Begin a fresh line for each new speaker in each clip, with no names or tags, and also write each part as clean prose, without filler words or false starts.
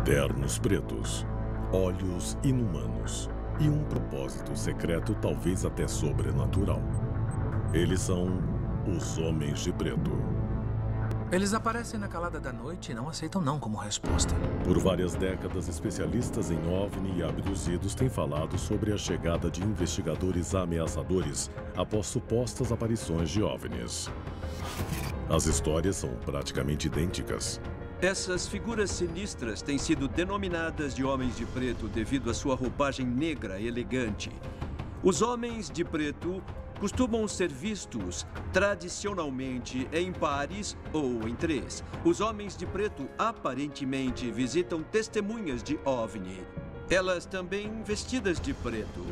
Ternos pretos, olhos inumanos e um propósito secreto, talvez até sobrenatural. Eles são os Homens de Preto.
Eles aparecem na calada da noite e não aceitam não como resposta.
Por várias décadas, especialistas em OVNI e abduzidos têm falado sobre a chegada de investigadores ameaçadores após supostas aparições de OVNIs. As histórias são praticamente idênticas.
Essas figuras sinistras têm sido denominadas de Homens de Preto devido à sua roupagem negra elegante. Os Homens de Preto costumam ser vistos tradicionalmente em pares ou em três. Os Homens de Preto aparentemente visitam testemunhas de OVNI. Elas também vestidas de preto.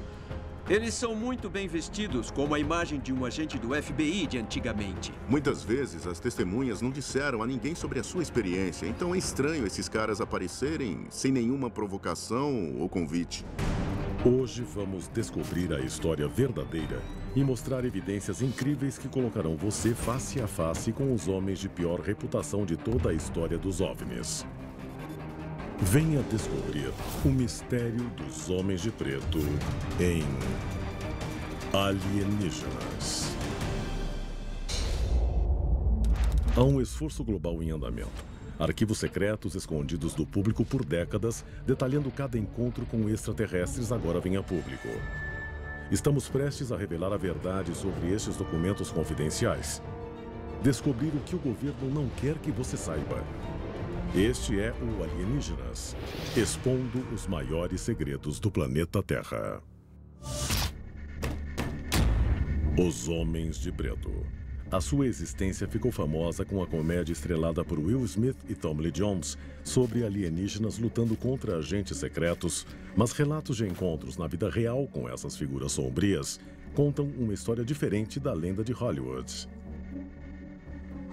Eles são muito bem vestidos, como a imagem de um agente do FBI de antigamente.
Muitas vezes, as testemunhas não disseram a ninguém sobre a sua experiência, então é estranho esses caras aparecerem sem nenhuma provocação ou convite.
Hoje vamos descobrir a história verdadeira e mostrar evidências incríveis que colocarão você face a face com os homens de pior reputação de toda a história dos OVNIs. Venha descobrir o mistério dos Homens de Preto em Alienígenas. Há um esforço global em andamento. Arquivos secretos escondidos do público por décadas, detalhando cada encontro com extraterrestres, agora vem a público. Estamos prestes a revelar a verdade sobre estes documentos confidenciais. Descobrir o que o governo não quer que você saiba. Este é o Alienígenas, expondo os maiores segredos do planeta Terra. Os Homens de Preto. A sua existência ficou famosa com a comédia estrelada por Will Smith e Tommy Lee Jones sobre alienígenas lutando contra agentes secretos, mas relatos de encontros na vida real com essas figuras sombrias contam uma história diferente da lenda de Hollywood.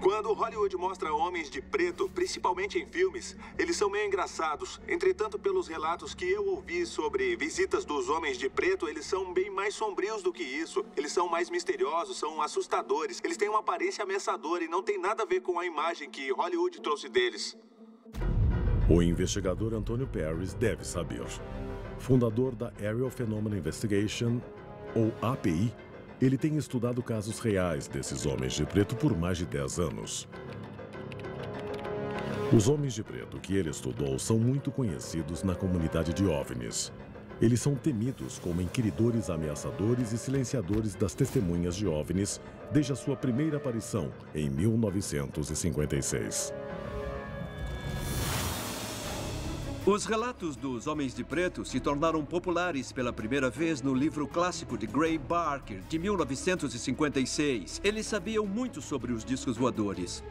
Quando Hollywood mostra homens de preto, principalmente em filmes, eles são meio engraçados. Entretanto, pelos relatos que eu ouvi sobre visitas dos homens de preto, eles são bem mais sombrios do que isso. Eles são mais misteriosos, são assustadores. Eles têm uma aparência ameaçadora e não tem nada a ver com a imagem que Hollywood trouxe deles.
O investigador Antônio Paris deve saber. Fundador da Aerial Phenomena Investigation, ou API, ele tem estudado casos reais desses Homens de Preto por mais de 10 anos. Os Homens de Preto que ele estudou são muito conhecidos na comunidade de OVNIs. Eles são temidos como inquiridores ameaçadores e silenciadores das testemunhas de OVNIs desde a sua primeira aparição em 1956.
Os relatos dos Homens de Preto se tornaram populares pela primeira vez no livro clássico de Gray Barker, de 1956. Eles sabiam muito sobre os discos voadores.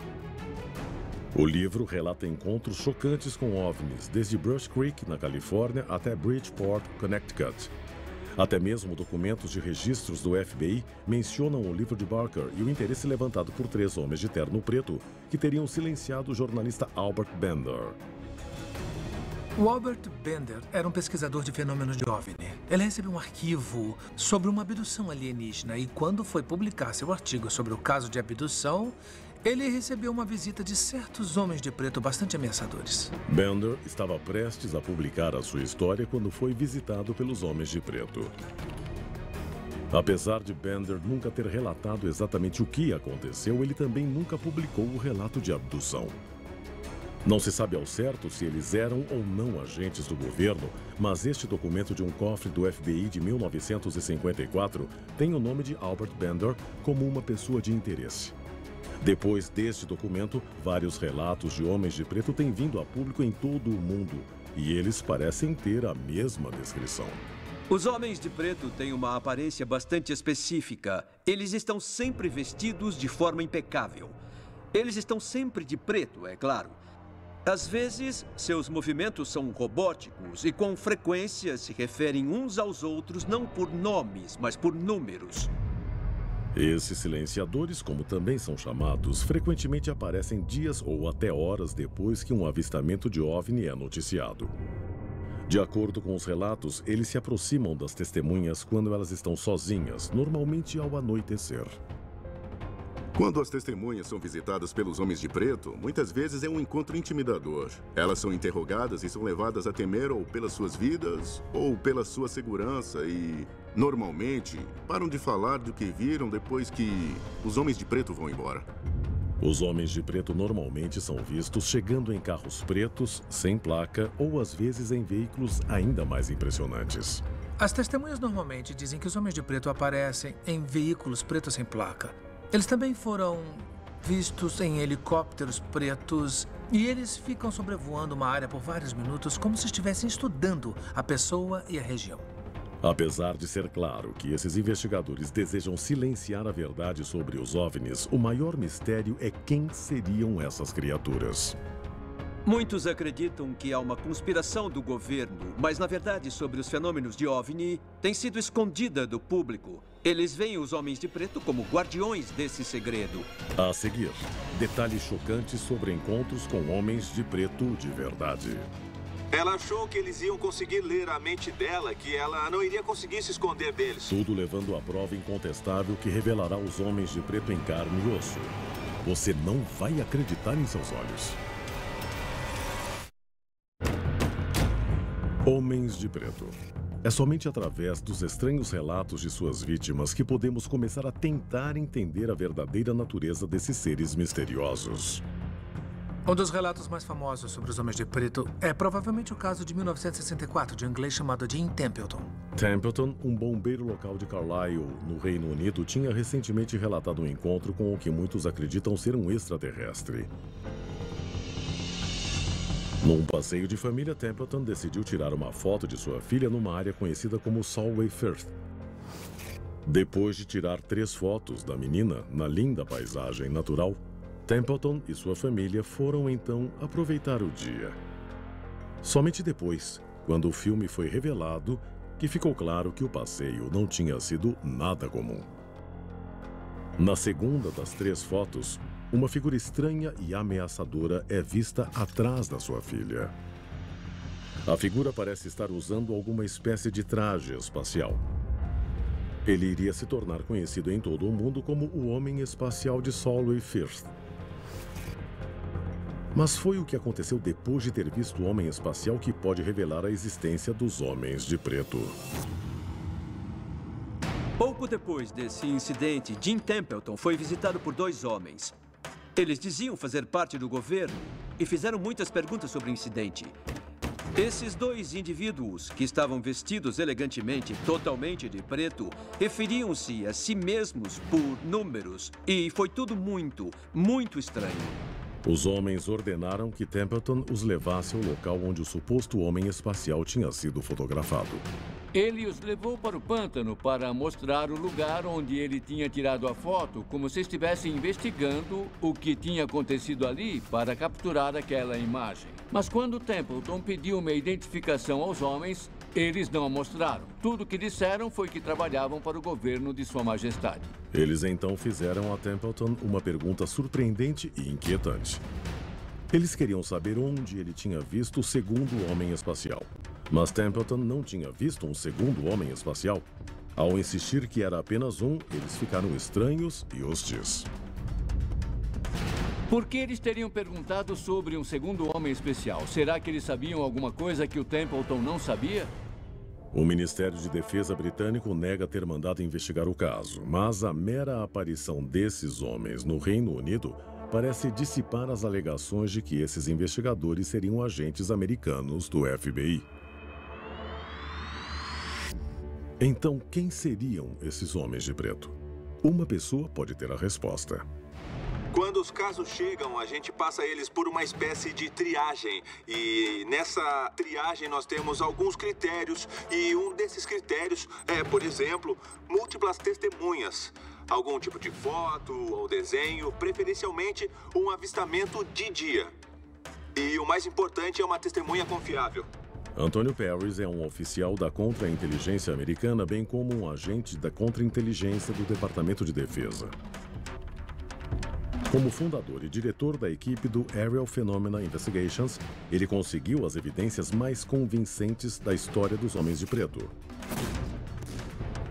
O livro relata encontros chocantes com OVNIs, desde Brush Creek, na Califórnia, até Bridgeport, Connecticut. Até mesmo documentos de registros do FBI mencionam o livro de Barker e o interesse levantado por 3 homens de terno preto que teriam silenciado o jornalista Albert Bender.
O Albert Bender era um pesquisador de fenômenos de OVNI. Ele recebeu um arquivo sobre uma abdução alienígena e quando foi publicar seu artigo sobre o caso de abdução, ele recebeu uma visita de certos homens de preto bastante ameaçadores.
Bender estava prestes a publicar a sua história quando foi visitado pelos Homens de Preto. Apesar de Bender nunca ter relatado exatamente o que aconteceu, ele também nunca publicou o relato de abdução. Não se sabe ao certo se eles eram ou não agentes do governo, mas este documento de um cofre do FBI de 1954 tem o nome de Albert Bender como uma pessoa de interesse. Depois deste documento, vários relatos de Homens de Preto têm vindo a público em todo o mundo, e eles parecem ter a mesma descrição.
Os Homens de Preto têm uma aparência bastante específica. Eles estão sempre vestidos de forma impecável. Eles estão sempre de preto, é claro. Às vezes, seus movimentos são robóticos e com frequência se referem uns aos outros não por nomes, mas por números.
Esses silenciadores, como também são chamados, frequentemente aparecem dias ou até horas depois que um avistamento de OVNI é noticiado. De acordo com os relatos, eles se aproximam das testemunhas quando elas estão sozinhas, normalmente ao anoitecer.
Quando as testemunhas são visitadas pelos homens de preto, muitas vezes é um encontro intimidador. Elas são interrogadas e são levadas a temer ou pelas suas vidas ou pela sua segurança e, normalmente, param de falar do que viram depois que os homens de preto vão embora.
Os homens de preto normalmente são vistos chegando em carros pretos, sem placa ou às vezes em veículos ainda mais impressionantes.
As testemunhas normalmente dizem que os homens de preto aparecem em veículos pretos sem placa. Eles também foram vistos em helicópteros pretos e eles ficam sobrevoando uma área por vários minutos como se estivessem estudando a pessoa e a região.
Apesar de ser claro que esses investigadores desejam silenciar a verdade sobre os OVNIs, o maior mistério é quem seriam essas criaturas.
Muitos acreditam que há uma conspiração do governo, mas na verdade sobre os fenômenos de OVNI tem sido escondida do público. Eles veem os homens de preto como guardiões desse segredo.
A seguir, detalhes chocantes sobre encontros com homens de preto de verdade.
Ela achou que eles iam conseguir ler a mente dela, que ela não iria conseguir se esconder deles.
Tudo levando à prova incontestável que revelará os homens de preto em carne e osso. Você não vai acreditar em seus olhos. Homens de preto. É somente através dos estranhos relatos de suas vítimas que podemos começar a tentar entender a verdadeira natureza desses seres misteriosos.
Um dos relatos mais famosos sobre os homens de preto é provavelmente o caso de 1964 de um inglês chamado Jim Templeton.
Templeton, um bombeiro local de Carlisle, no Reino Unido, tinha recentemente relatado um encontro com o que muitos acreditam ser um extraterrestre. Num passeio de família, Templeton decidiu tirar uma foto de sua filha numa área conhecida como Solway Firth. Depois de tirar 3 fotos da menina na linda paisagem natural, Templeton e sua família foram então aproveitar o dia. Somente depois, quando o filme foi revelado, que ficou claro que o passeio não tinha sido nada comum. Na segunda das 3 fotos, uma figura estranha e ameaçadora é vista atrás da sua filha. A figura parece estar usando alguma espécie de traje espacial. Ele iria se tornar conhecido em todo o mundo como o Homem Espacial de Solway Firth. Mas foi o que aconteceu depois de ter visto o Homem Espacial que pode revelar a existência dos homens de preto.
Pouco depois desse incidente, Jim Templeton foi visitado por 2 homens. Eles diziam fazer parte do governo e fizeram muitas perguntas sobre o incidente. Esses 2 indivíduos, que estavam vestidos elegantemente, totalmente de preto, referiam-se a si mesmos por números e foi tudo muito, muito estranho.
Os homens ordenaram que Templeton os levasse ao local onde o suposto homem espacial tinha sido fotografado.
Ele os levou para o pântano para mostrar o lugar onde ele tinha tirado a foto, como se estivesse investigando o que tinha acontecido ali para capturar aquela imagem. Mas quando Templeton pediu uma identificação aos homens, eles não a mostraram. Tudo o que disseram foi que trabalhavam para o governo de Sua Majestade.
Eles então fizeram a Templeton uma pergunta surpreendente e inquietante. Eles queriam saber onde ele tinha visto o segundo homem espacial. Mas Templeton não tinha visto um segundo homem espacial. Ao insistir que era apenas um, eles ficaram estranhos e hostis.
Por que eles teriam perguntado sobre um segundo homem especial? Será que eles sabiam alguma coisa que o Templeton não sabia?
O Ministério de Defesa britânico nega ter mandado investigar o caso, mas a mera aparição desses homens no Reino Unido parece dissipar as alegações de que esses investigadores seriam agentes americanos do FBI. Então, quem seriam esses homens de preto? Uma pessoa pode ter a resposta.
Quando os casos chegam, a gente passa eles por uma espécie de triagem. E nessa triagem nós temos alguns critérios. E um desses critérios é, por exemplo, múltiplas testemunhas. Algum tipo de foto ou desenho, preferencialmente um avistamento de dia. E o mais importante é uma testemunha confiável.
Antônio Parris é um oficial da contra-inteligência americana, bem como um agente da contra-inteligência do Departamento de Defesa. Como fundador e diretor da equipe do Aerial Phenomena Investigations, ele conseguiu as evidências mais convincentes da história dos homens de preto.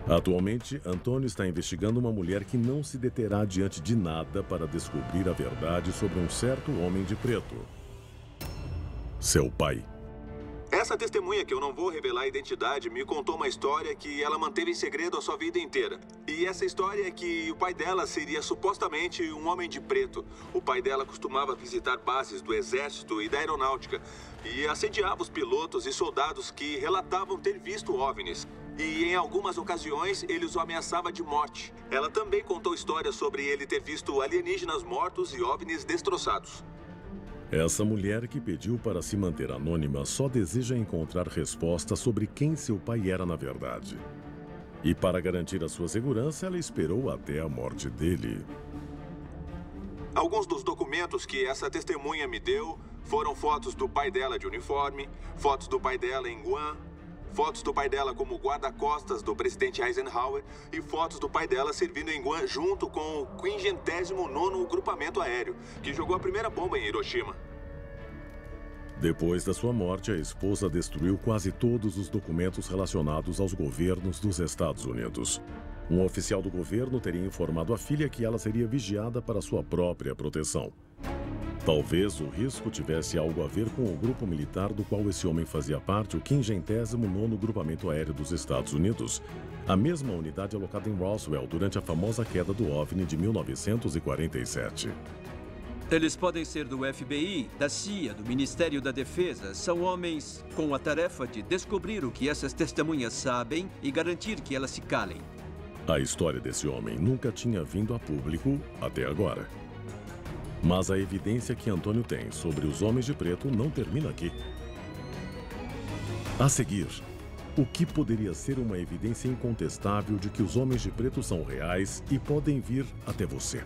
Atualmente, Antônio está investigando uma mulher que não se deterá diante de nada para descobrir a verdade sobre um certo homem de preto. Seu pai.
Essa testemunha, que eu não vou revelar a identidade, me contou uma história que ela manteve em segredo a sua vida inteira. E essa história é que o pai dela seria supostamente um homem de preto. O pai dela costumava visitar bases do exército e da aeronáutica e assediava os pilotos e soldados que relatavam ter visto OVNIs. E em algumas ocasiões ele os ameaçava de morte. Ela também contou histórias sobre ele ter visto alienígenas mortos e OVNIs destroçados.
Essa mulher que pediu para se manter anônima só deseja encontrar respostas sobre quem seu pai era na verdade. E para garantir a sua segurança, ela esperou até a morte dele.
Alguns dos documentos que essa testemunha me deu foram fotos do pai dela de uniforme, fotos do pai dela em Guam, fotos do pai dela como guarda-costas do presidente Eisenhower e fotos do pai dela servindo em Guam junto com o 59º Grupamento Aéreo, que jogou a primeira bomba em Hiroshima.
Depois da sua morte, a esposa destruiu quase todos os documentos relacionados aos governos dos Estados Unidos. Um oficial do governo teria informado a filha que ela seria vigiada para sua própria proteção. Talvez o risco tivesse algo a ver com o grupo militar do qual esse homem fazia parte, o 59º Grupamento Aéreo dos Estados Unidos, a mesma unidade alocada em Roswell durante a famosa queda do OVNI de 1947.
Eles podem ser do FBI, da CIA, do Ministério da Defesa. São homens com a tarefa de descobrir o que essas testemunhas sabem e garantir que elas se calem.
A história desse homem nunca tinha vindo a público até agora. Mas a evidência que Antônio tem sobre os homens de preto não termina aqui. A seguir, o que poderia ser uma evidência incontestável de que os homens de preto são reais e podem vir até você.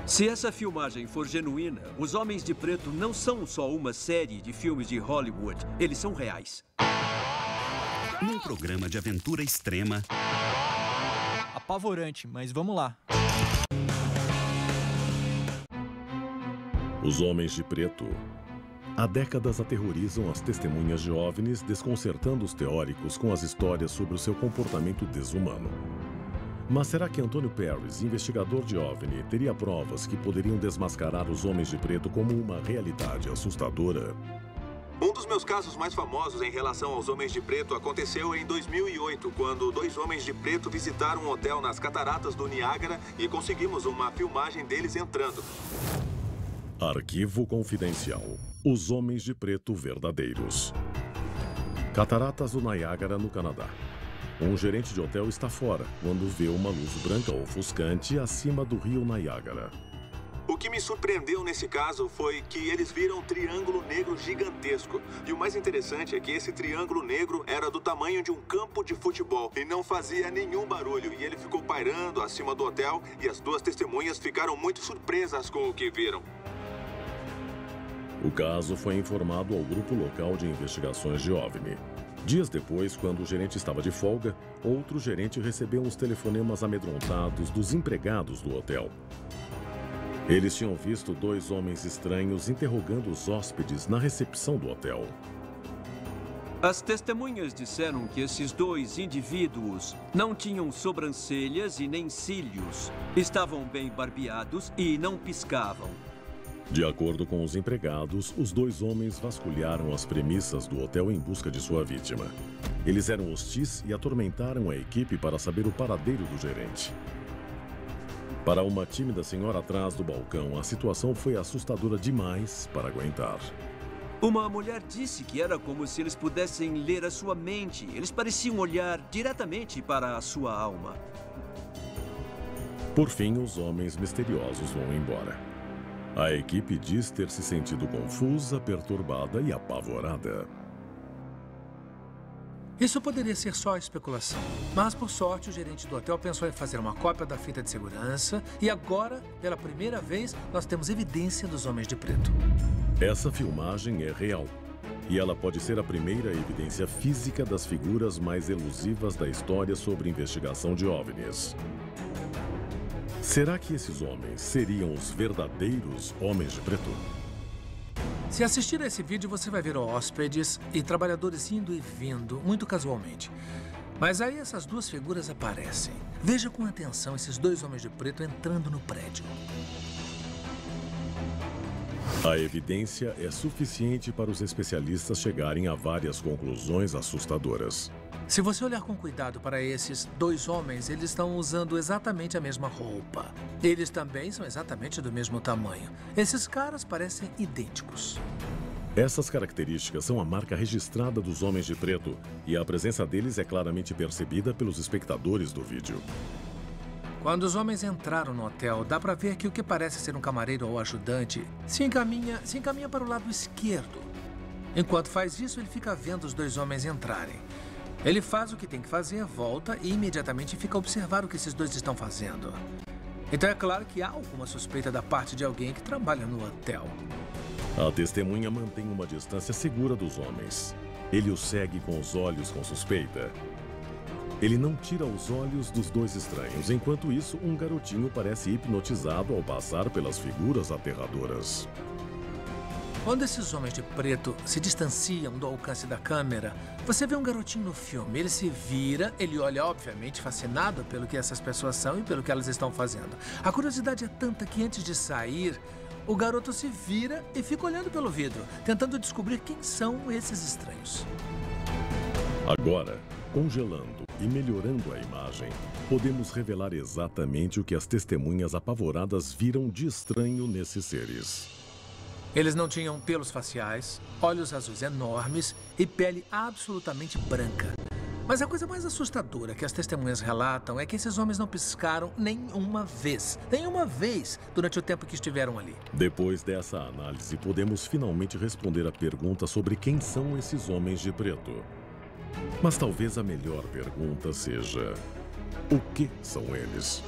Se essa filmagem for genuína, os Homens de Preto não são só uma série de filmes de Hollywood. Eles são reais.
Num programa de aventura extrema...
Apavorante, mas vamos lá.
Os Homens de Preto. Há décadas aterrorizam as testemunhas de OVNIs, desconcertando os teóricos com as histórias sobre o seu comportamento desumano. Mas será que Antônio Perris, investigador de OVNI, teria provas que poderiam desmascarar os Homens de Preto como uma realidade assustadora?
Um dos meus casos mais famosos em relação aos Homens de Preto aconteceu em 2008, quando 2 homens de preto visitaram um hotel nas cataratas do Niágara e conseguimos uma filmagem deles entrando.
Arquivo confidencial. Os Homens de Preto verdadeiros. Cataratas do Niágara, no Canadá. Um gerente de hotel está fora quando vê uma luz branca ofuscante acima do rio Niágara.
O que me surpreendeu nesse caso foi que eles viram um triângulo negro gigantesco. E o mais interessante é que esse triângulo negro era do tamanho de um campo de futebol e não fazia nenhum barulho. E ele ficou pairando acima do hotel e as 2 testemunhas ficaram muito surpresas com o que viram.
O caso foi informado ao Grupo Local de Investigações de OVNI. Dias depois, quando o gerente estava de folga, outro gerente recebeu uns telefonemas amedrontados dos empregados do hotel. Eles tinham visto 2 homens estranhos interrogando os hóspedes na recepção do hotel.
As testemunhas disseram que esses 2 indivíduos não tinham sobrancelhas e nem cílios. Estavam bem barbeados e não piscavam.
De acordo com os empregados, os 2 homens vasculharam as premissas do hotel em busca de sua vítima. Eles eram hostis e atormentaram a equipe para saber o paradeiro do gerente. Para uma tímida senhora atrás do balcão, a situação foi assustadora demais para aguentar.
Uma mulher disse que era como se eles pudessem ler a sua mente. Eles pareciam olhar diretamente para a sua alma.
Por fim, os homens misteriosos vão embora. A equipe diz ter se sentido confusa, perturbada e apavorada.
Isso poderia ser só especulação. Mas, por sorte, o gerente do hotel pensou em fazer uma cópia da fita de segurança e agora, pela primeira vez, nós temos evidência dos Homens de Preto.
Essa filmagem é real. E ela pode ser a primeira evidência física das figuras mais elusivas da história sobre investigação de OVNIs. Será que esses homens seriam os verdadeiros Homens de Preto?
Se assistir a esse vídeo, você vai ver hóspedes e trabalhadores indo e vindo, muito casualmente. Mas aí essas duas figuras aparecem. Veja com atenção esses dois homens de preto entrando no prédio.
A evidência é suficiente para os especialistas chegarem a várias conclusões assustadoras.
Se você olhar com cuidado para esses dois homens, eles estão usando exatamente a mesma roupa. Eles também são exatamente do mesmo tamanho. Esses caras parecem idênticos.
Essas características são a marca registrada dos homens de preto e a presença deles é claramente percebida pelos espectadores do vídeo.
Quando os homens entraram no hotel, dá para ver que o que parece ser um camareiro ou ajudante se encaminha para o lado esquerdo. Enquanto faz isso, ele fica vendo os dois homens entrarem. Ele faz o que tem que fazer, volta e imediatamente fica a observar o que esses dois estão fazendo. Então é claro que há alguma suspeita da parte de alguém que trabalha no hotel.
A testemunha mantém uma distância segura dos homens. Ele os segue com os olhos com suspeita. Ele não tira os olhos dos dois estranhos. Enquanto isso, um garotinho parece hipnotizado ao passar pelas figuras aterradoras.
Quando esses homens de preto se distanciam do alcance da câmera, você vê um garotinho no filme. Ele se vira, ele olha obviamente fascinado pelo que essas pessoas são e pelo que elas estão fazendo. A curiosidade é tanta que antes de sair, o garoto se vira e fica olhando pelo vidro, tentando descobrir quem são esses estranhos.
Agora, congelando e melhorando a imagem, podemos revelar exatamente o que as testemunhas apavoradas viram de estranho nesses seres.
Eles não tinham pelos faciais, olhos azuis enormes e pele absolutamente branca. Mas a coisa mais assustadora que as testemunhas relatam é que esses homens não piscaram nenhuma vez durante o tempo que estiveram ali.
Depois dessa análise, podemos finalmente responder a pergunta sobre quem são esses homens de preto. Mas talvez a melhor pergunta seja: o que são eles?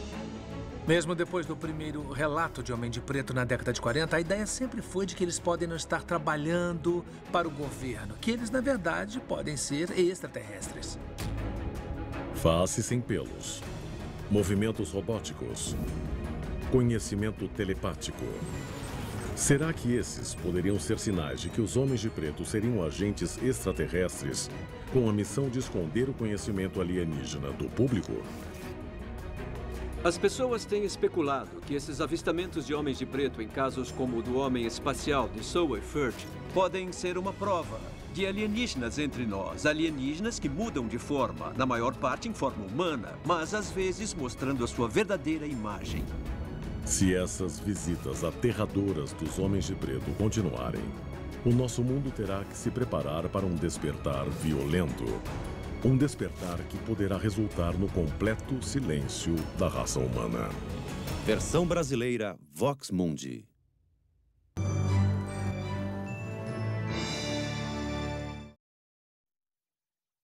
Mesmo depois do primeiro relato de Homem de Preto na década de 40, a ideia sempre foi de que eles podem não estar trabalhando para o governo, que eles, na verdade, podem ser extraterrestres.
Face sem pelos, movimentos robóticos, conhecimento telepático. Será que esses poderiam ser sinais de que os Homens de Preto seriam agentes extraterrestres com a missão de esconder o conhecimento alienígena do público?
As pessoas têm especulado que esses avistamentos de homens de preto em casos como o do homem espacial de Sewell Firth podem ser uma prova de alienígenas entre nós. Alienígenas que mudam de forma, na maior parte em forma humana, mas às vezes mostrando a sua verdadeira imagem.
Se essas visitas aterradoras dos Homens de Preto continuarem, o nosso mundo terá que se preparar para um despertar violento. Um despertar que poderá resultar no completo silêncio da raça humana.
Versão brasileira Vox Mundi.